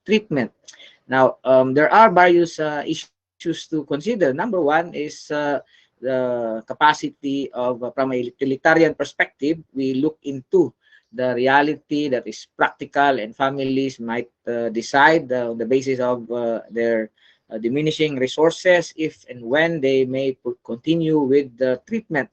treatment. Now, there are various issues to consider. Number one is the capacity of, from a utilitarian perspective, we look into the reality that is practical, and families might decide on the basis of their diminishing resources if and when they may continue with the treatment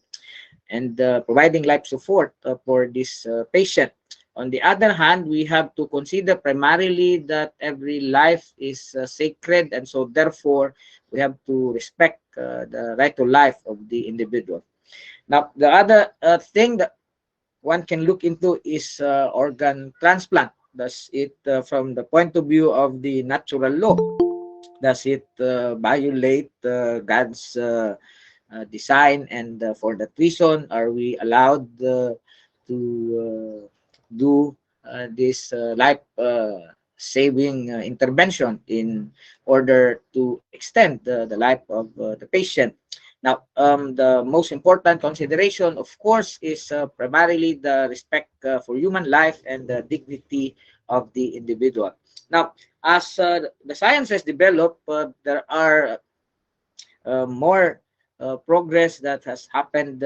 and providing life support for this patient. On the other hand, we have to consider primarily that every life is sacred, and so therefore we have to respect the right to life of the individual. Now, the other thing that one can look into is organ transplant. Does it, from the point of view of the natural law, does it violate God's design, and for that reason are we allowed to do this life saving intervention in order to extend the life of the patient? Now, the most important consideration, of course, is primarily the respect for human life and the dignity of the individual. Now, as the science has developed, there are more progress that has happened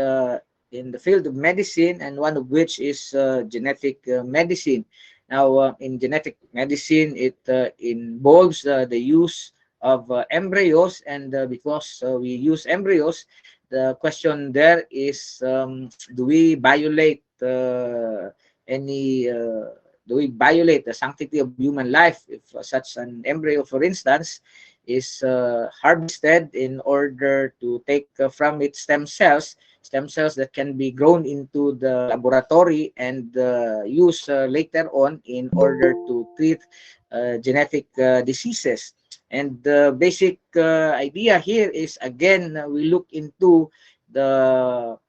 in the field of medicine, and one of which is genetic medicine. Now, in genetic medicine, it involves the use of embryos, and because we use embryos, the question there is, do we violate any do we violate the sanctity of human life if such an embryo, for instance, is harvested in order to take from its stem cells that can be grown into the laboratory and used later on in order to treat genetic diseases. And the basic idea here is, again, we look into the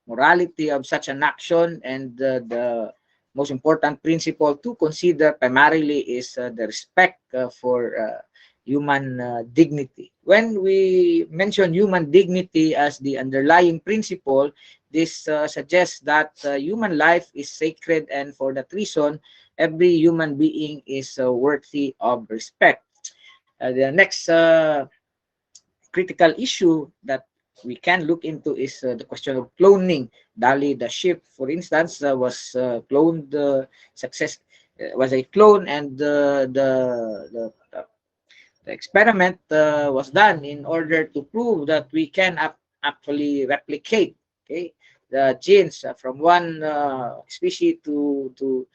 morality of such an action, and the most important principle to consider primarily is the respect for human dignity. When we mention human dignity as the underlying principle, this suggests that human life is sacred, and for that reason, every human being is worthy of respect. The next critical issue that we can look into is the question of cloning. Dolly the sheep, for instance, was cloned, was a clone, and the experiment was done in order to prove that we can actually replicate, okay, the genes from one species to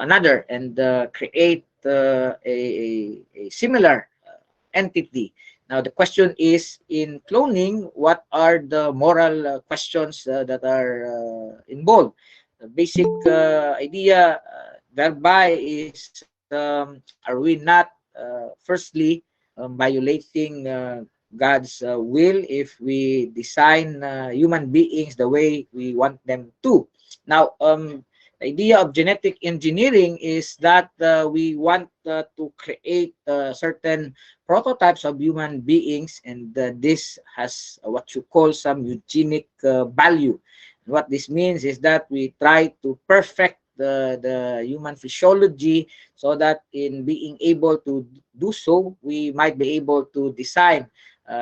another, and create a similar entity. Now, the question is, in cloning, what are the moral questions that are involved? The basic idea thereby is, are we not firstly violating God's will if we design human beings the way we want them to? Now, the idea of genetic engineering is that we want to create certain prototypes of human beings, and this has what you call some eugenic value. What this means is that we try to perfect the human physiology, so that in being able to do so, we might be able to design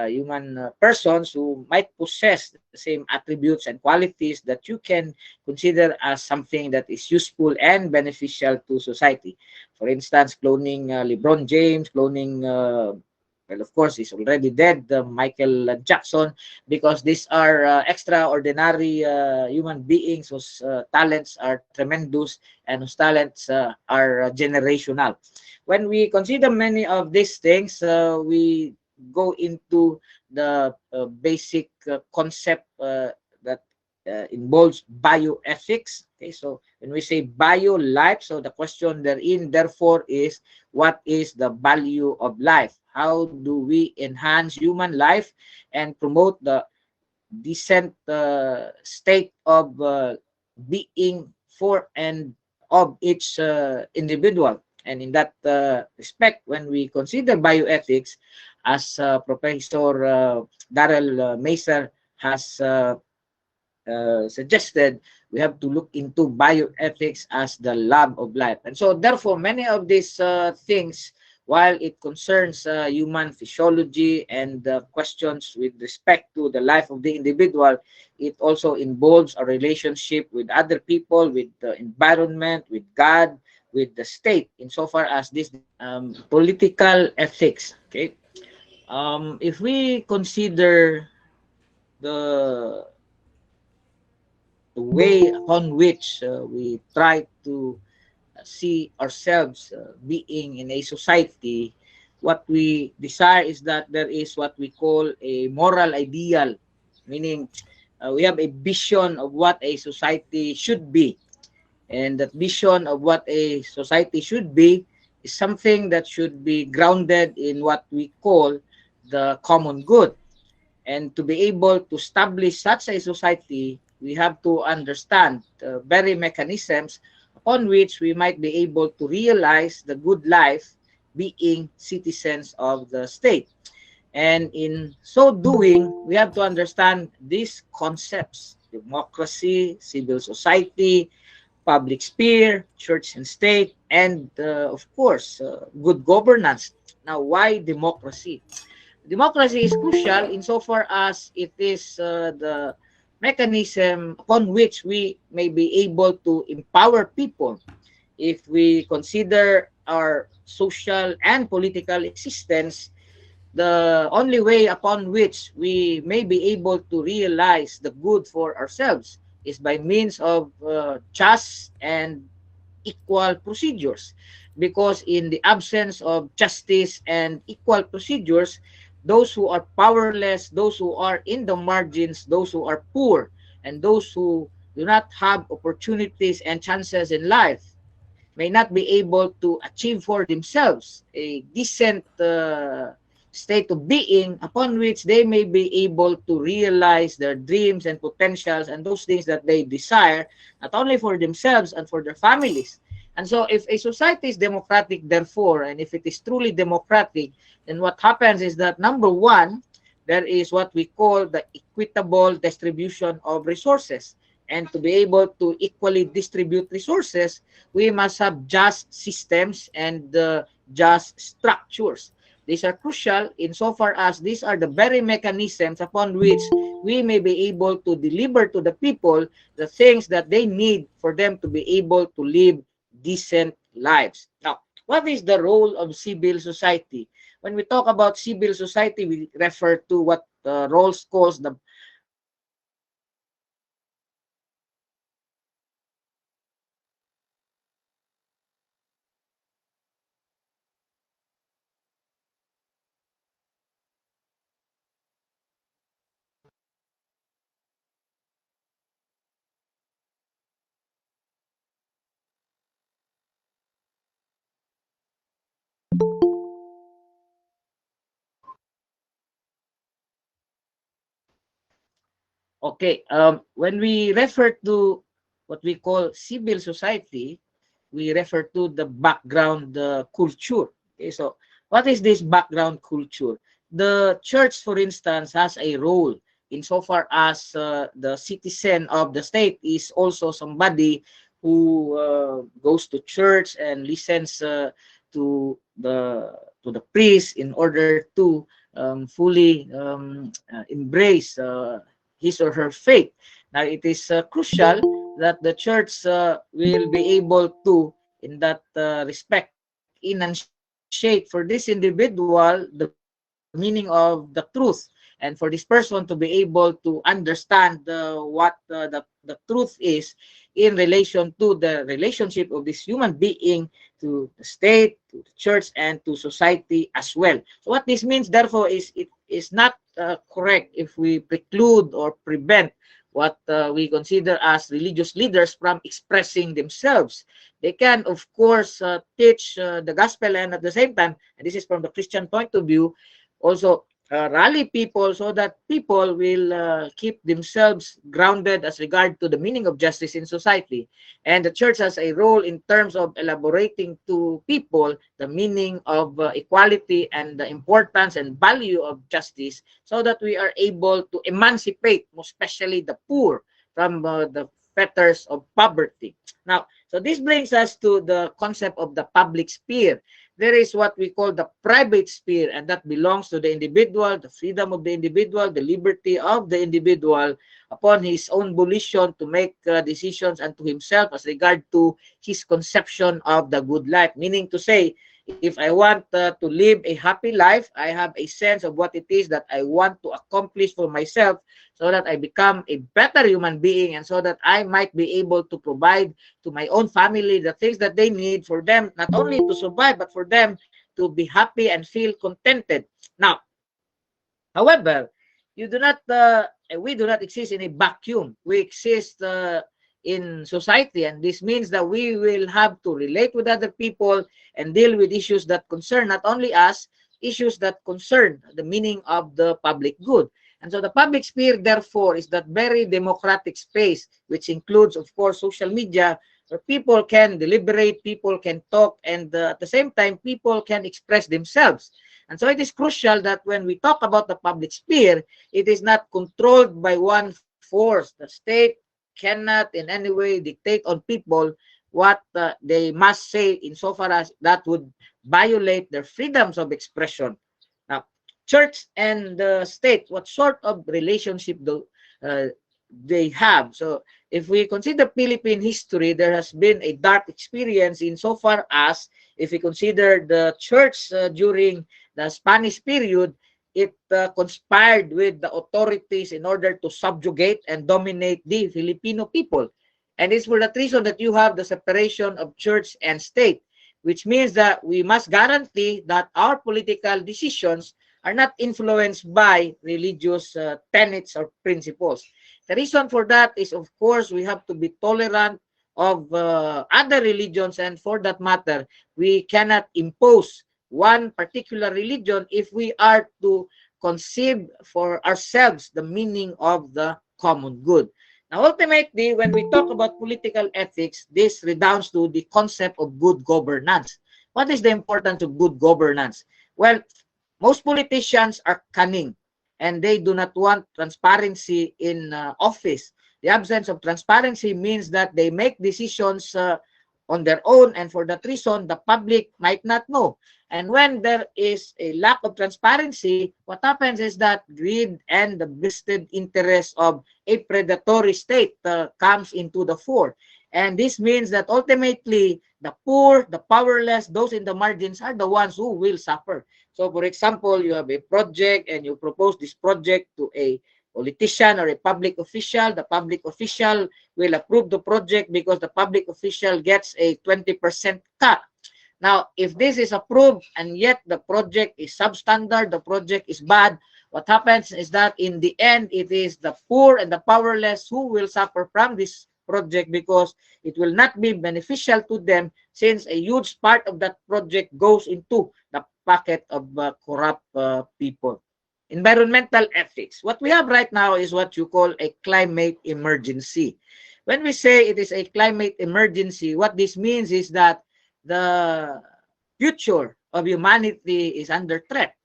human persons who might possess the same attributes and qualities that you can consider as something that is useful and beneficial to society. For instance, cloning LeBron James, cloning well, of course, he's already dead, Michael Jackson, because these are extraordinary human beings whose talents are tremendous, and whose talents are generational. When we consider many of these things, we go into the basic concept that involves bioethics. Okay, so when we say bio life, so the question therein, therefore, is what is the value of life? How do we enhance human life and promote the decent state of being for and of each individual? And in that respect, when we consider bioethics, as Professor Darrell Macer has suggested, we have to look into bioethics as the lab of life. And so therefore, many of these things, while it concerns human physiology and questions with respect to the life of the individual, it also involves a relationship with other people, with the environment, with God, with the state, insofar as this political ethics. Okay, if we consider the way upon which we try to see ourselves being in a society, what we desire is that there is what we call a moral ideal, meaning we have a vision of what a society should be. And that vision of what a society should be is something that should be grounded in what we call the common good. And to be able to establish such a society, we have to understand the very mechanisms upon which we might be able to realize the good life being citizens of the state. And in so doing, we have to understand these concepts: democracy, civil society, public sphere, church and state, and of course, good governance. Now, why democracy? Democracy is crucial insofar as it is the mechanism upon which we may be able to empower people. If we consider our social and political existence, the only way upon which we may be able to realize the good for ourselves is by means of just and equal procedures. Because in the absence of justice and equal procedures, those who are powerless, those who are in the margins, those who are poor, and those who do not have opportunities and chances in life may not be able to achieve for themselves a decent state of being upon which they may be able to realize their dreams and potentials and those things that they desire, not only for themselves and for their families. And so if a society is democratic, therefore, and if it is truly democratic, then what happens is that, number one, there is what we call the equitable distribution of resources. And to be able to equally distribute resources, we must have just systems and just structures. These are crucial insofar as these are the very mechanisms upon which we may be able to deliver to the people the things that they need for them to be able to live decent lives. Now, what is the role of civil society? When we talk about civil society, we refer to what Rawls calls the Okay, when we refer to what we call civil society, we refer to the background culture. Okay, so what is this background culture? The church, for instance, has a role insofar as the citizen of the state is also somebody who goes to church and listens to the priest in order to fully embrace his or her faith. Now, it is crucial that the church will be able to, in that respect, enunciate for this individual the meaning of the truth, and for this person to be able to understand what the truth is in relation to the relationship of this human being to the state, to the church, and to society as well. So what this means, therefore, is it is not correct if we preclude or prevent what we consider as religious leaders from expressing themselves. They can, of course, teach the gospel, and at the same time, and this is from the Christian point of view, also rally people so that people will keep themselves grounded as regard to the meaning of justice in society. And the church has a role in terms of elaborating to people the meaning of equality and the importance and value of justice, so that we are able to emancipate, most especially the poor, from the fetters of poverty. Now, so this brings us to the concept of the public sphere. There is what we call the private sphere, and that belongs to the individual, the freedom of the individual, the liberty of the individual upon his own volition to make decisions unto himself as regard to his conception of the good life. Meaning to say, if I want to live a happy life, I have a sense of what it is that I want to accomplish for myself so that I become a better human being, and so that I might be able to provide to my own family the things that they need for them, not only to survive, but for them to be happy and feel contented. Now, however, you do not, we do not exist in a vacuum. We exist in society, and this means that we will have to relate with other people and deal with issues that concern not only us, issues that concern the meaning of the public good. And so the public sphere, therefore, is that very democratic space, which includes, of course, social media, where people can deliberate, people can talk, and at the same time, people can express themselves. And so it is crucial that when we talk about the public sphere, it is not controlled by one force. The state cannot in any way dictate on people what they must say insofar as that would violate their freedoms of expression. Now, church and the state, what sort of relationship do they have? So if we consider Philippine history, there has been a dark experience insofar as if we consider the church during the Spanish period, it conspired with the authorities in order to subjugate and dominate the Filipino people. And it's for that reason that you have the separation of church and state, which means that we must guarantee that our political decisions are not influenced by religious tenets or principles. The reason for that is, of course, we have to be tolerant of other religions, and for that matter, we cannot impose one particular religion if we are to conceive for ourselves the meaning of the common good. Now, ultimately, when we talk about political ethics, this redounds to the concept of good governance. What is the importance of good governance? Well, most politicians are cunning, and they do not want transparency in office. The absence of transparency means that they make decisions on their own, and for that reason, the public might not know. And when there is a lack of transparency, what happens is that greed and the vested interest of a predatory state comes into the fore. And this means that ultimately, the poor, the powerless, those in the margins are the ones who will suffer. So, for example, you have a project and you propose this project to a politician or a public official. The public official will approve the project because the public official gets a 20% cut. Now, if this is approved and yet the project is substandard, the project is bad, what happens is that in the end, it is the poor and the powerless who will suffer from this project because it will not be beneficial to them, since a huge part of that project goes into the pocket of corrupt people. Environmental ethics. What we have right now is what you call a climate emergency. When we say it is a climate emergency, what this means is that the future of humanity is under threat.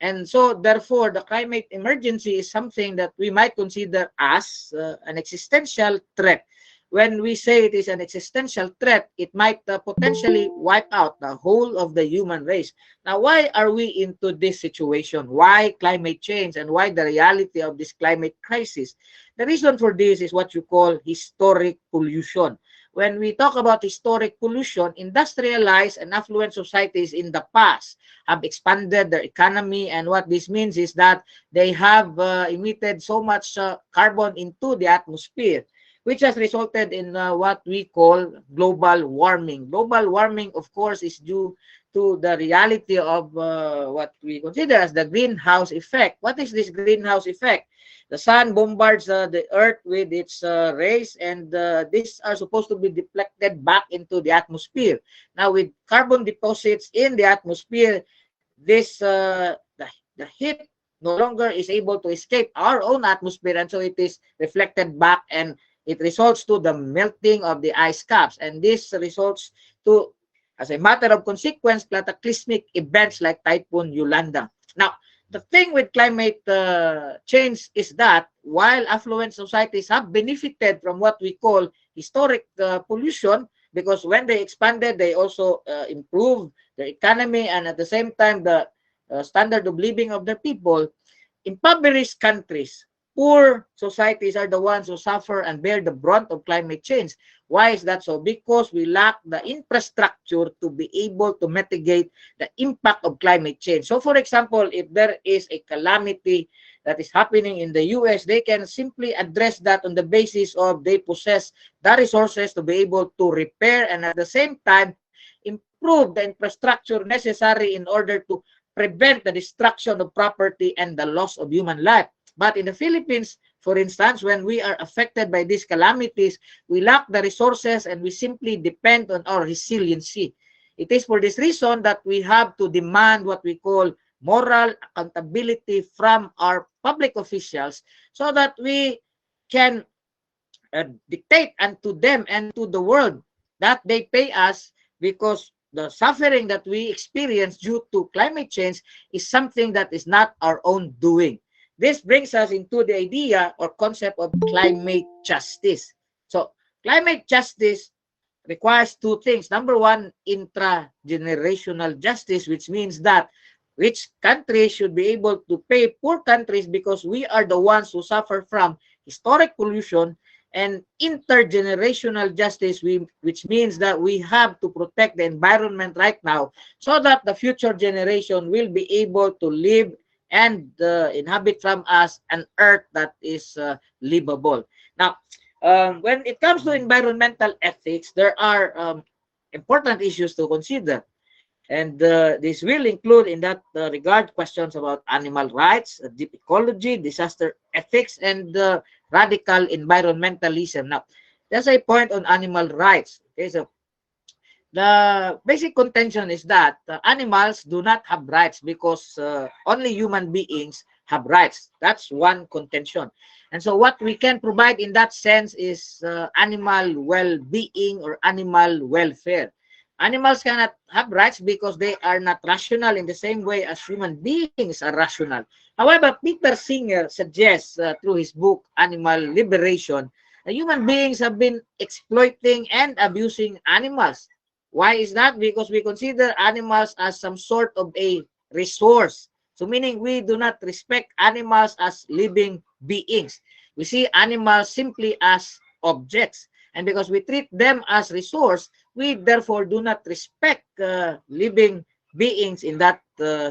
And so, therefore, the climate emergency is something that we might consider as an existential threat. When we say it is an existential threat, it might potentially wipe out the whole of the human race. Now, why are we into this situation? Why climate change, and why the reality of this climate crisis? The reason for this is what you call historic pollution. When we talk about historic pollution, industrialized and affluent societies in the past have expanded their economy, and what this means is that they have emitted so much carbon into the atmosphere, which has resulted in what we call global warming. Global warming, of course, is due to the reality of what we consider as the greenhouse effect. What is this greenhouse effect? The sun bombards the earth with its rays, and these are supposed to be deflected back into the atmosphere. Now, with carbon deposits in the atmosphere, this the heat no longer is able to escape our own atmosphere, and so it is reflected back, and it results to the melting of the ice caps. And this results to, as a matter of consequence, cataclysmic events like Typhoon Yolanda. Now, the thing with climate change is that while affluent societies have benefited from what we call historic pollution, because when they expanded, they also improved their economy, and at the same time, the standard of living of their people. Impoverished countries, poor societies are the ones who suffer and bear the brunt of climate change. Why is that so? Because we lack the infrastructure to be able to mitigate the impact of climate change. So, for example, if there is a calamity that is happening in the US, they can simply address that on the basis of they possess the resources to be able to repair and at the same time improve the infrastructure necessary in order to prevent the destruction of property and the loss of human life. But in the Philippines, for instance, when we are affected by these calamities, we lack the resources and we simply depend on our resiliency. It is for this reason that we have to demand what we call moral accountability from our public officials so that we can dictate unto them and to the world that they pay us, because the suffering that we experience due to climate change is something that is not our own doing. This brings us into the idea or concept of climate justice. So, climate justice requires two things. Number one, intra-generational justice, which means that rich countries should be able to pay poor countries because we are the ones who suffer from historic pollution, and intergenerational justice, which means that we have to protect the environment right now so that the future generation will be able to live and inhabit from us an earth that is livable. Now, when it comes to environmental ethics, there are important issues to consider. And this will include in that regard questions about animal rights, deep ecology, disaster ethics, and radical environmentalism. Now, there's a point on animal rights. Okay, so the basic contention is that animals do not have rights because only human beings have rights. That's one contention. And so what we can provide in that sense is animal well-being or animal welfare. Animals cannot have rights because they are not rational in the same way as human beings are rational. However, Peter Singer suggests through his book, Animal Liberation, that human beings have been exploiting and abusing animals. Why is that? Because we consider animals as some sort of a resource. So meaning we do not respect animals as living beings. We see animals simply as objects. And because we treat them as resource, we therefore do not respect living beings in that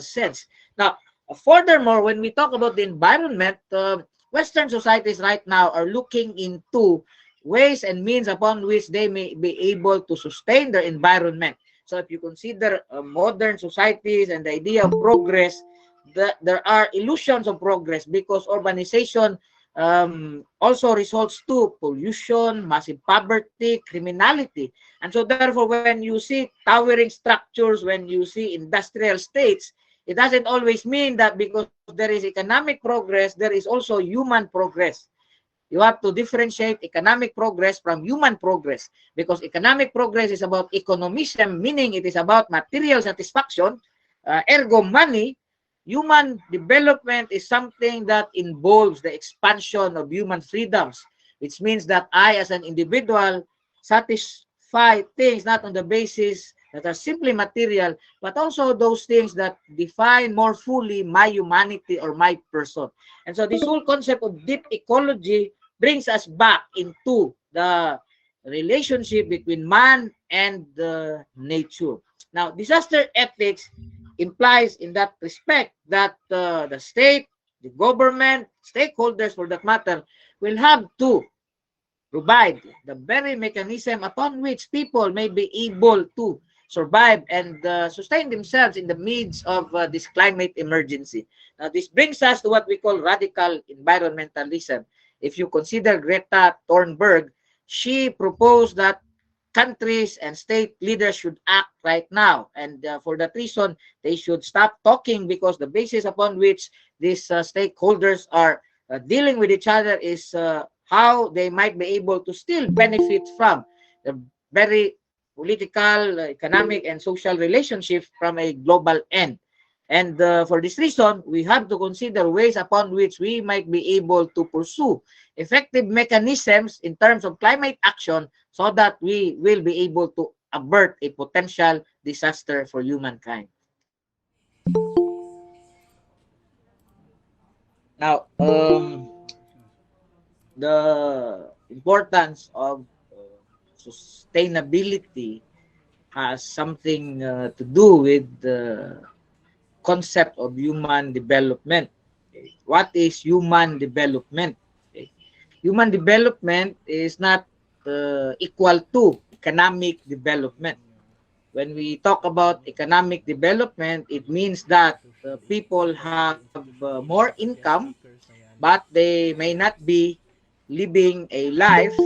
sense. Now, furthermore, when we talk about the environment, Western societies right now are looking into ways and means upon which they may be able to sustain their environment. So if you consider modern societies and the idea of progress, there are illusions of progress because urbanization also results to pollution, massive poverty, criminality. And so therefore, when you see towering structures, when you see industrial states, it doesn't always mean that because there is economic progress, there is also human progress. You have to differentiate economic progress from human progress, because economic progress is about economism, meaning it is about material satisfaction, ergo money. Human development is something that involves the expansion of human freedoms, which means that I, as an individual, satisfy things not on the basis that are simply material, but also those things that define more fully my humanity or my person. And so this whole concept of deep ecology brings us back into the relationship between man and nature. Now, disaster ethics implies in that respect that the state, the government, stakeholders for that matter, will have to provide the very mechanism upon which people may be able to survive and sustain themselves in the midst of this climate emergency. Now, this brings us to what we call radical environmentalism. If you consider Greta Thunberg, she proposed that countries and state leaders should act right now. And for that reason, they should stop talking, because the basis upon which these stakeholders are dealing with each other is how they might be able to still benefit from the very political, economic, and social relationship from a global end. And for this reason, we have to consider ways upon which we might be able to pursue effective mechanisms in terms of climate action so that we will be able to avert a potential disaster for humankind. Now, the importance of sustainability has something to do with the concept of human development. Okay. What is human development? Okay. Human development is not equal to economic development. When we talk about economic development, it means that people have more income, but they may not be living a life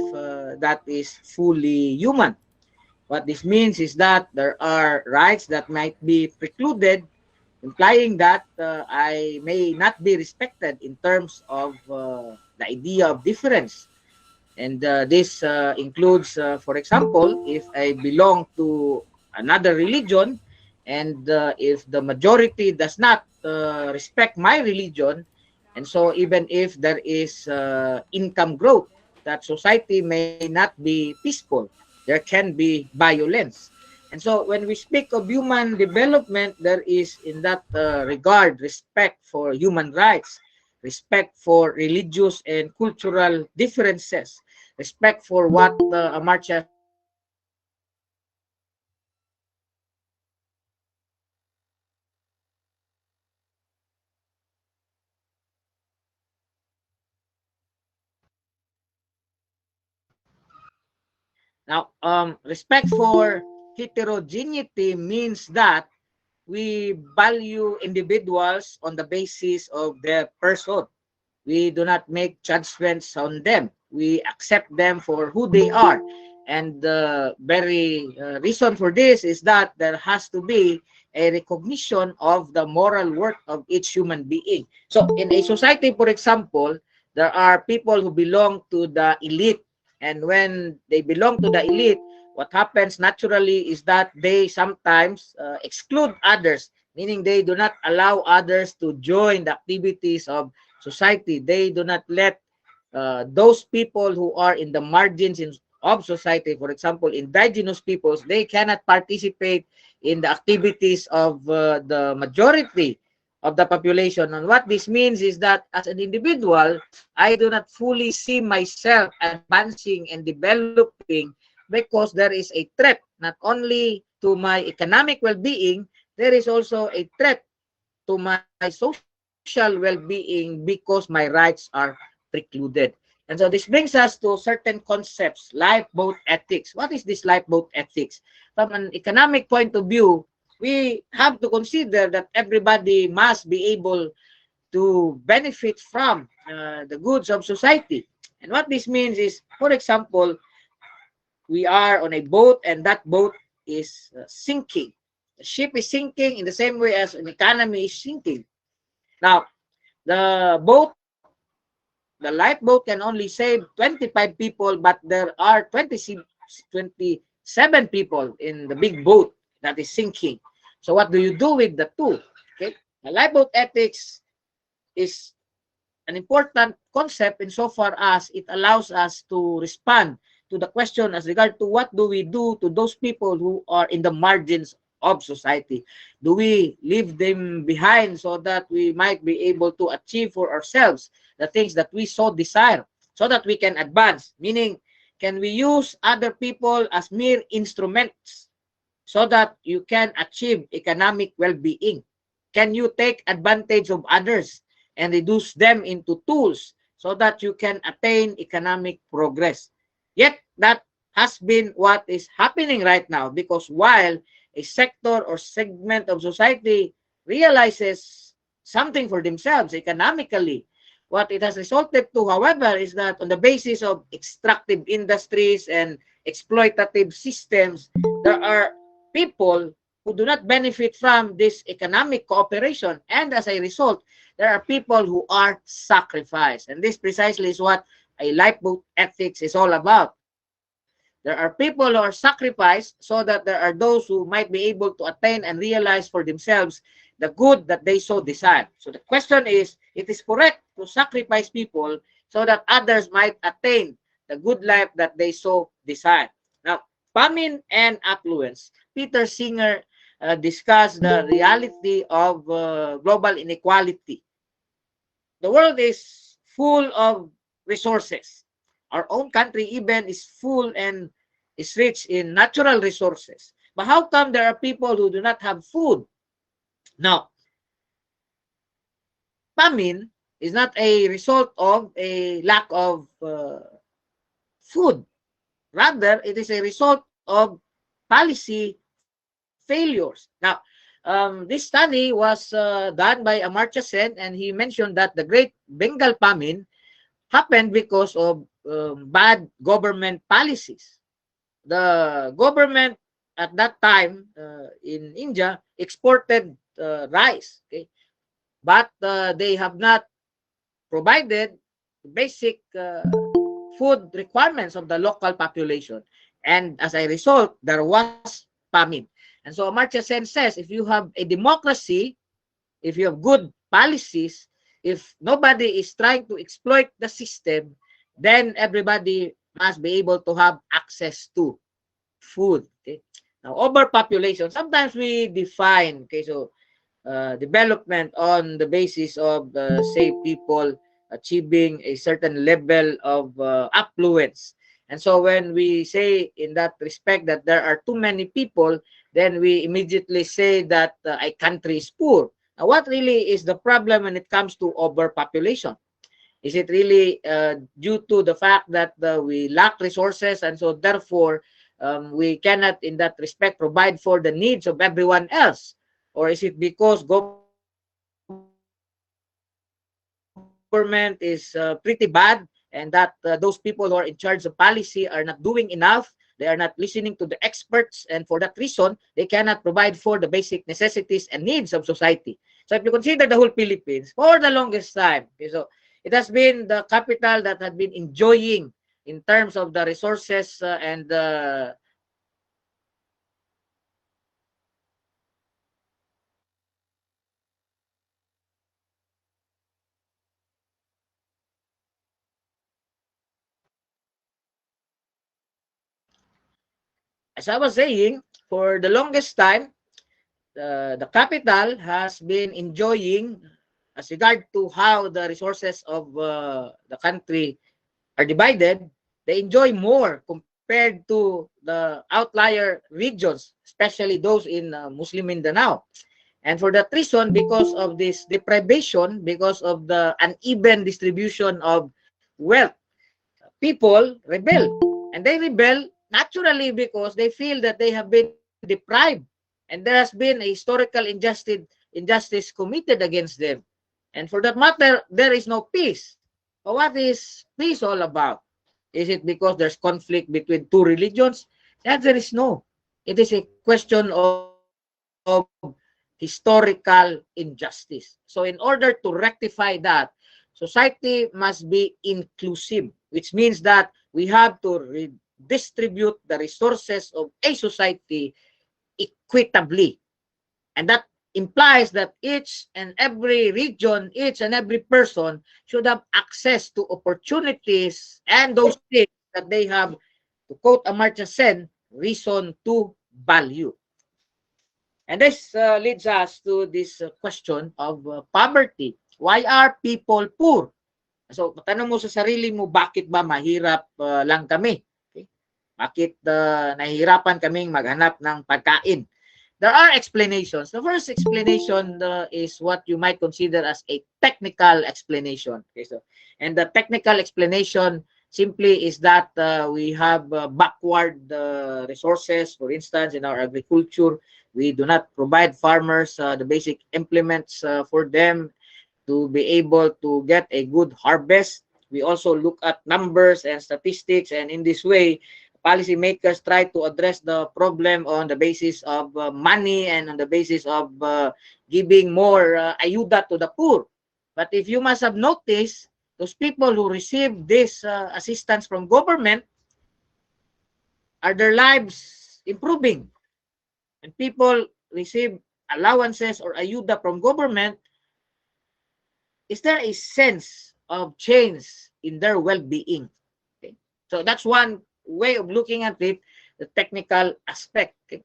that is fully human. What this means is that there are rights that might be precluded, implying that I may not be respected in terms of the idea of difference. And this includes, for example, if I belong to another religion and if the majority does not respect my religion, and so even if there is income growth, that society may not be peaceful. There can be violence. And so when we speak of human development, there is in that regard respect for human rights, respect for religious and cultural differences, respect for what Amartya Sen called now, respect for heterogeneity means that we value individuals on the basis of their person. We do not make judgments on them. We accept them for who they are. And the very reason for this is that there has to be a recognition of the moral worth of each human being. So in a society, for example, there are people who belong to the elite. And when they belong to the elite, what happens naturally is that they sometimes exclude others, meaning they do not allow others to join the activities of society. They do not let those people who are in the margins of society, for example, indigenous peoples, they cannot participate in the activities of the majority of the population. And what this means is that as an individual, I do not fully see myself advancing and developing because there is a threat not only to my economic well-being, there is also a threat to my social well-being because my rights are precluded. And so this brings us to certain concepts, lifeboat ethics. What is this lifeboat ethics? From an economic point of view, we have to consider that everybody must be able to benefit from the goods of society. And what this means is, for example, we are on a boat and that boat is sinking. The ship is sinking in the same way as an economy is sinking. Now, the boat, the lifeboat can only save 25 people, but there are 27 people in the big boat that is sinking. So what do you do with the two? Okay, the lifeboat ethics is an important concept insofar as it allows us to respond to the question as regard to what do we do to those people who are in the margins of society. Do we leave them behind so that we might be able to achieve for ourselves the things that we so desire so that we can advance? Meaning, can we use other people as mere instruments so that you can achieve economic well-being? Can you take advantage of others and reduce them into tools so that you can attain economic progress? Yet that has been what is happening right now, because while a sector or segment of society realizes something for themselves economically, what it has resulted to, however, is that on the basis of extractive industries and exploitative systems, there are people who do not benefit from this economic cooperation, and as a result, there are people who are sacrificed. And this precisely is what a lifeboat ethics is all about. The There are people who are sacrificed so that there are those who might be able to attain and realize for themselves the good that they so desire. So the question is, it is correct to sacrifice people so that others might attain the good life that they so desire. Now, famine and affluence. Peter Singer discussed the reality of global inequality. The world is full of resources. Our own country even is full and is rich in natural resources. But how come there are people who do not have food? Now, famine is not a result of a lack of food. Rather, it is a result of policy failures. Now, this study was done by Amartya Sen, and he mentioned that the Great Bengal Famine happened because of bad government policies. The government at that time in India exported rice, okay, but they have not provided basic food requirements of the local population. And as a result, there was famine. And so Amartya Sen says, if you have a democracy, if you have good policies, if nobody is trying to exploit the system, then everybody must be able to have access to food. Okay? Now, overpopulation, sometimes we define, okay, so development on the basis of, say, people achieving a certain level of affluence. And so when we say in that respect that there are too many people, then we immediately say that a country is poor. Now, what really is the problem when it comes to overpopulation? Is it really due to the fact that we lack resources, and so therefore we cannot in that respect provide for the needs of everyone else? Or is it because government is pretty bad, and that those people who are in charge of policy are not doing enough, they are not listening to the experts, and for that reason, they cannot provide for the basic necessities and needs of society? So if you consider the whole Philippines, for the longest time, okay, so it has been the capital that had been enjoying in terms of the resources and as I was saying, for the longest time, the capital has been enjoying, as regard to how the resources of the country are divided, they enjoy more compared to the outlier regions, especially those in Muslim Mindanao. And for that reason, because of this deprivation, because of the uneven distribution of wealth, people rebel. And they rebel naturally because they feel that they have been deprived. And there has been a historical injustice committed against them. And for that matter, there is no peace. But what is peace all about? Is it because there's conflict between two religions? The answer is no. It is a question of historical injustice. So in order to rectify that, society must be inclusive, which means that we have to redistribute the resources of a society equitably. And that implies that each and every region, each and every person should have access to opportunities and those things that they have, to quote Amartya Sen, reason to value. And this leads us to this question of poverty. Why are people poor? So, tanong mo sa sarili mo, bakit ba mahirap lang kami? Okay? Bakit nahihirapan kaming maghanap ng pagkain? There are explanations. The first explanation is what you might consider as a technical explanation. Okay, so, and the technical explanation simply is that we have backward resources. For instance, in our agriculture, we do not provide farmers the basic implements for them to be able to get a good harvest. We also look at numbers and statistics, and in this way, policymakers try to address the problem on the basis of money and on the basis of giving more ayuda to the poor. But if you must have noticed, those people who receive this assistance from government Are their lives improving? When people receive allowances or ayuda from government, is there a sense of change in their well-being? Okay. So that's one way of looking at it, the technical aspect. Okay.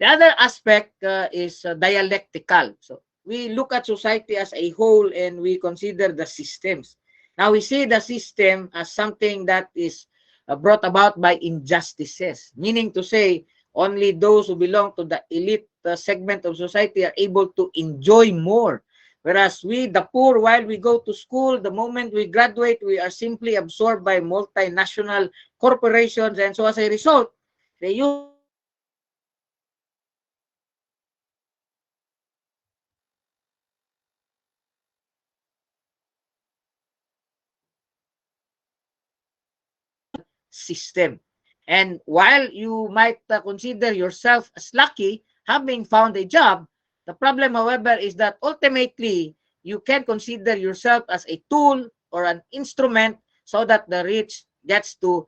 The other aspect is dialectical. So we look at society as a whole and we consider the systems. Now we see the system as something that is brought about by injustices, meaning to say only those who belong to the elite segment of society are able to enjoy more. Whereas we, the poor, while we go to school, the moment we graduate, we are simply absorbed by multinational corporations. And so as a result, they use system. And while you might consider yourself as lucky having found a job, the problem, however, is that ultimately you can consider yourself as a tool or an instrument so that the rich gets to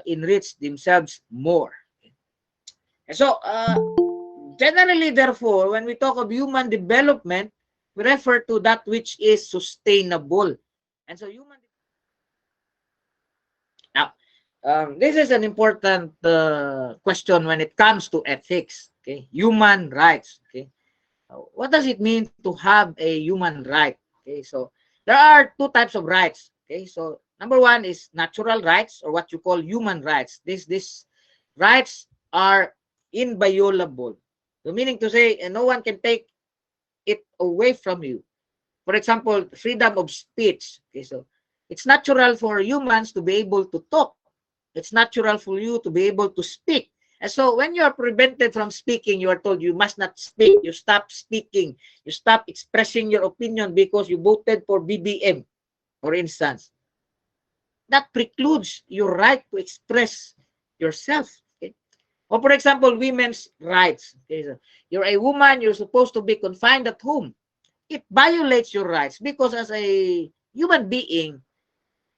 enrich themselves more. And so, generally, therefore, when we talk of human development, we refer to that which is sustainable. And so, now, this is an important question when it comes to ethics. Okay, human rights. Okay, what does it mean to have a human right? Okay, so there are two types of rights. Okay, so number one is natural rights, or what you call human rights. These rights are inviolable. So meaning to say, no one can take it away from you. For example, freedom of speech. Okay, so it's natural for humans to be able to talk. It's natural for you to be able to speak. And so when you are prevented from speaking, you are told you must not speak. You stop speaking. You stop expressing your opinion because you voted for BBM, for instance. That precludes your right to express yourself. Okay? Or for example, women's rights. Okay? So you're a woman, you're supposed to be confined at home. It violates your rights because as a human being,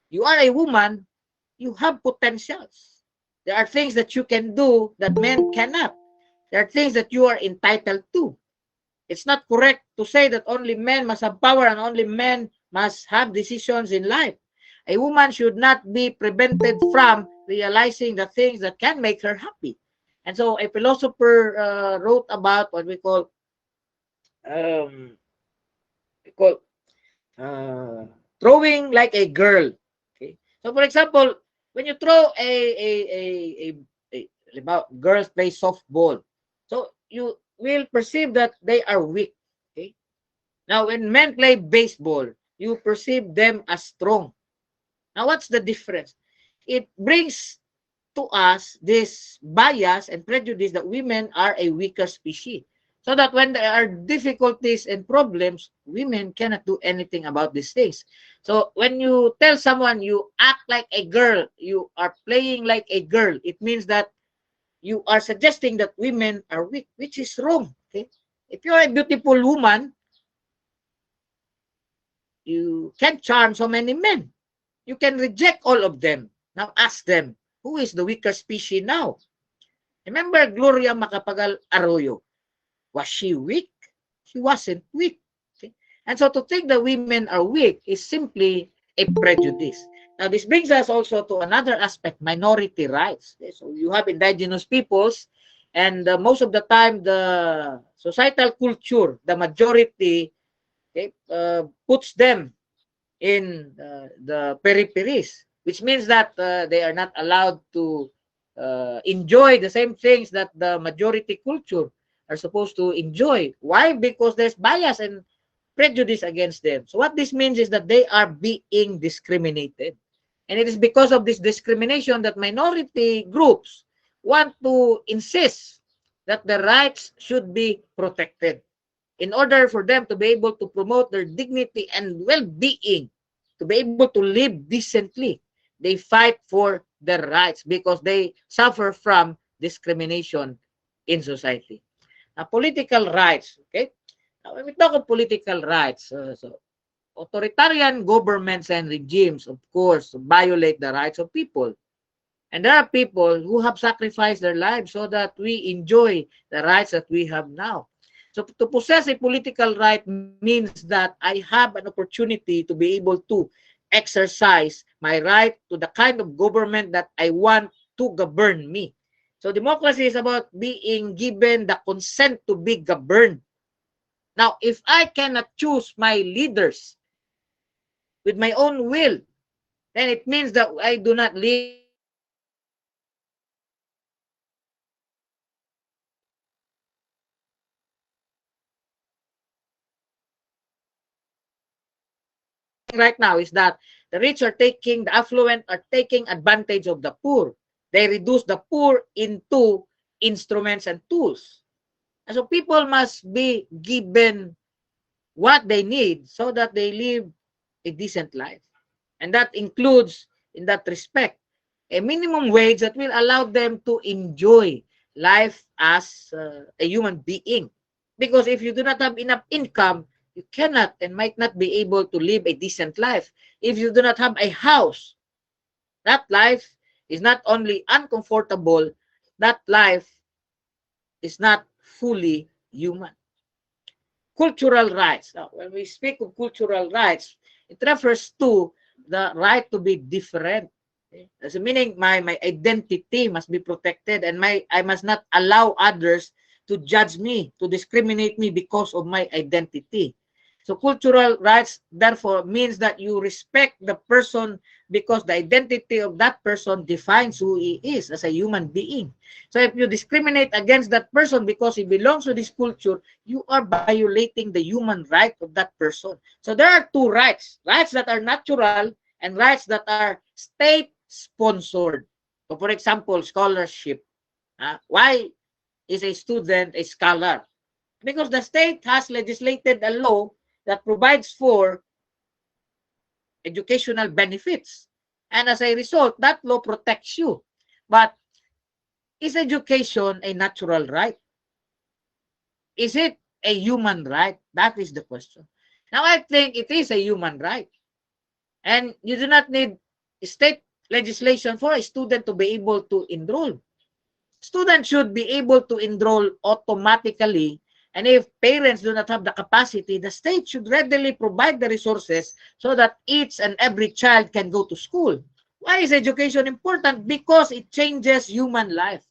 you are a woman, you have potentials. There are things that you can do that men cannot. There are things that you are entitled to. It's not correct to say that only men must have power and only men must have decisions in life. A woman should not be prevented from realizing the things that can make her happy. And so a philosopher wrote about what um, we call throwing like a girl. Okay. So for example, when you throw about girls play softball, so you will perceive that they are weak. Okay. Now when men play baseball, you perceive them as strong. Now what's the difference? It brings to us this bias and prejudice that women are a weaker species. So that when there are difficulties and problems, women cannot do anything about these things. So when you tell someone you act like a girl, you are playing like a girl, it means that you are suggesting that women are weak, which is wrong. Okay? If you're a beautiful woman, you can charm so many men. You can reject all of them. Now ask them, who is the weaker species now? Remember Gloria Macapagal Arroyo. Was she weak? She wasn't weak. Okay? And so to think that women are weak is simply a prejudice. Now this brings us also to another aspect, minority rights. Okay? So you have indigenous peoples, and most of the time the societal culture, the majority, okay, puts them in the peripheries, which means that they are not allowed to enjoy the same things that the majority culture are supposed to enjoy. Why? Because there's bias and prejudice against them. So what this means is that they are being discriminated. And it is because of this discrimination that minority groups want to insist that the rights should be protected in order for them to be able to promote their dignity and well-being, to be able to live decently. They fight for their rights because they suffer from discrimination in society. Now, political rights, okay? Now, when we talk of political rights, so authoritarian governments and regimes, of course, violate the rights of people. And there are people who have sacrificed their lives so that we enjoy the rights that we have now. So to possess a political right means that I have an opportunity to be able to exercise my right to the kind of government that I want to govern me. So democracy is about being given the consent to be governed. Now, if I cannot choose my leaders with my own will, then it means that I do not live in a democracy. What's happening right now is that the rich are taking, the affluent are taking advantage of the poor. They reduce the poor into instruments and tools. And so people must be given what they need so that they live a decent life. And that includes, in that respect, a minimum wage that will allow them to enjoy life as a human being. Because if you do not have enough income, you cannot and might not be able to live a decent life. If you do not have a house, that life is not only uncomfortable, that life is not fully human. Cultural rights. Now, when we speak of cultural rights, it refers to the right to be different. Okay? That's meaning my identity must be protected, and I must not allow others to judge me, to discriminate me because of my identity. So cultural rights therefore means that you respect the person because the identity of that person defines who he is as a human being. So if you discriminate against that person because he belongs to this culture, you are violating the human right of that person. So there are two rights, rights that are natural and rights that are state sponsored. So for example, scholarship. Why is a student a scholar? Because the state has legislated a law that provides for educational benefits. And as a result, that law protects you. But is education a natural right? Is it a human right? That is the question. Now, I think it is a human right. And you do not need state legislation for a student to be able to enroll. Students should be able to enroll automatically. And if parents do not have the capacity, the state should readily provide the resources so that each and every child can go to school. Why is education important? Because it changes human life.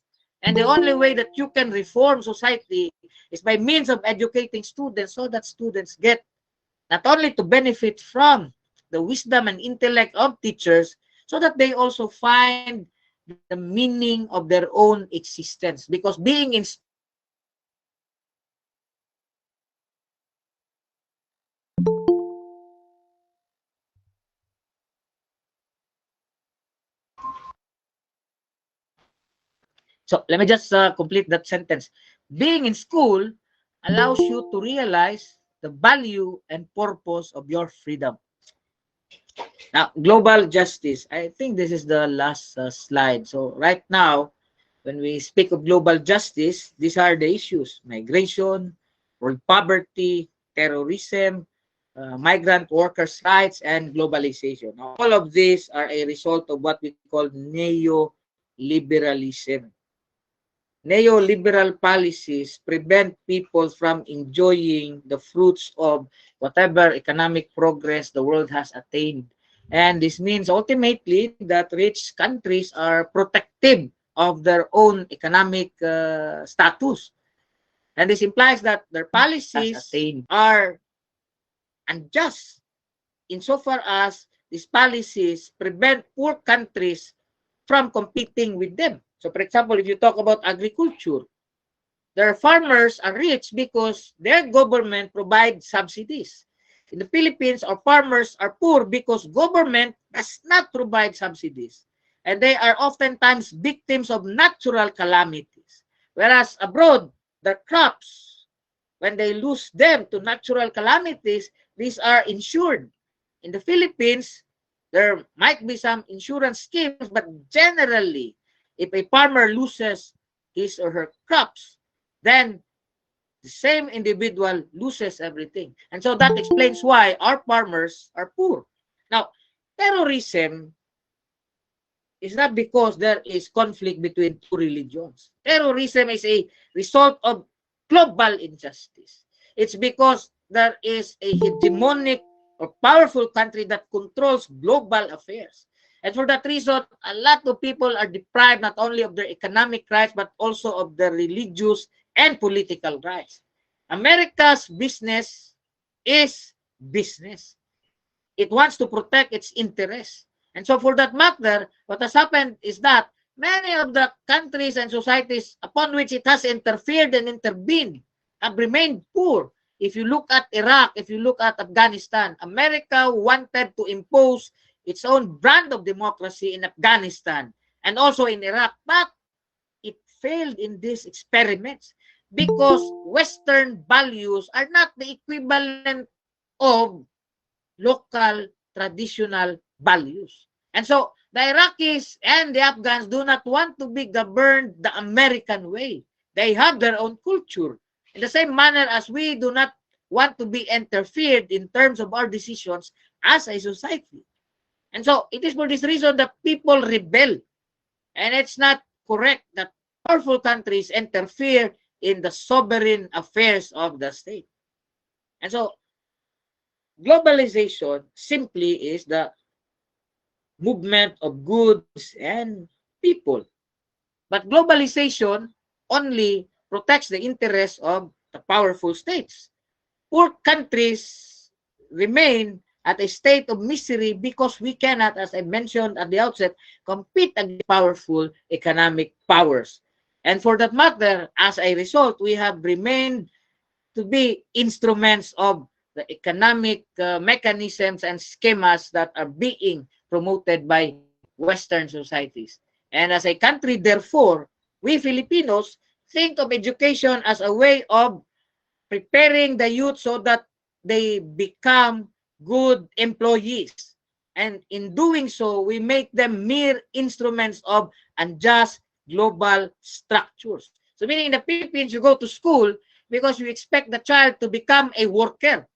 And the only way that you can reform society is by means of educating students so that students get not only to benefit from the wisdom and intellect of teachers, so that they also find the meaning of their own existence. Because being in school allows you to realize the value and purpose of your existence. So let me just complete that sentence. Being in school allows you to realize the value and purpose of your freedom. Now, global justice. I think this is the last slide. So right now, when we speak of global justice, these are the issues: migration, world poverty, terrorism, migrant workers' rights, and globalization. Now, all of these are a result of what we call neoliberalism. Neoliberal policies prevent people from enjoying the fruits of whatever economic progress the world has attained. And this means ultimately that rich countries are protective of their own economic status. And this implies that their policies are unjust insofar as these policies prevent poor countries from competing with them. So, for example, if you talk about agriculture, their farmers are rich because their government provides subsidies. In the Philippines, our farmers are poor because government does not provide subsidies. And they are oftentimes victims of natural calamities. Whereas abroad, their crops, when they lose them to natural calamities, these are insured. In the Philippines, there might be some insurance schemes, but generally, if a farmer loses his or her crops, then the same individual loses everything. And so that explains why our farmers are poor. Now, terrorism is not because there is conflict between two religions. Terrorism is a result of global injustice. It's because there is a hegemonic or powerful country that controls global affairs. And for that reason, a lot of people are deprived not only of their economic rights, but also of their religious and political rights. America's business is business. It wants to protect its interests. And so for that matter, what has happened is that many of the countries and societies upon which it has interfered and intervened have remained poor. If you look at Iraq, if you look at Afghanistan, America wanted to impose its own brand of democracy in Afghanistan and also in Iraq, but it failed in these experiments because Western values are not the equivalent of local traditional values. And so the Iraqis and the Afghans do not want to be governed the American way. They have their own culture. In the same manner as we do not want to be interfered in terms of our decisions as a society. And so it is for this reason that people rebel. And it's not correct that powerful countries interfere in the sovereign affairs of the state. And so globalization simply is the movement of goods and people. But globalization only protects the interests of the powerful states. Poor countries remain at a state of misery because we cannot, as I mentioned at the outset, compete against powerful economic powers. And for that matter, as a result, we have remained to be instruments of the economic mechanisms and schemas that are being promoted by Western societies. And as a country, therefore, we Filipinos think of education as a way of preparing the youth so that they become good employees. And in doing so, we make them mere instruments of unjust global structures. So meaning in the Philippines, you go to school because you expect the child to become a worker.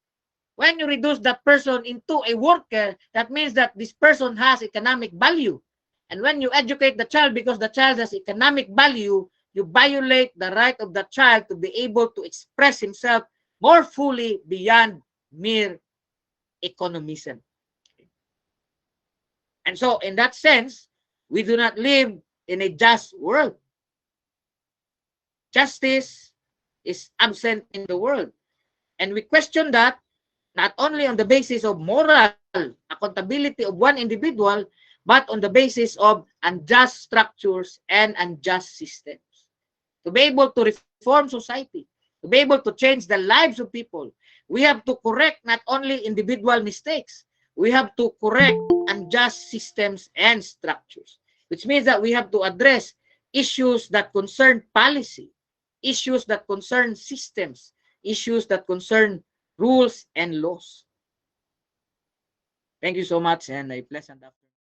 When you reduce that person into a worker, that means that this person has economic value. And when you educate the child because the child has economic value, you violate the right of the child to be able to express himself more fully beyond mere economism. And so, in that sense, we do not live in a just world. Justice is absent in the world. And we question that not only on the basis of moral accountability of one individual, but on the basis of unjust structures and unjust systems. To be able to reform society, to be able to change the lives of people, we have to correct not only individual mistakes, we have to correct unjust systems and structures, which means that we have to address issues that concern policy, issues that concern systems, issues that concern rules and laws. Thank you so much and a pleasant afternoon.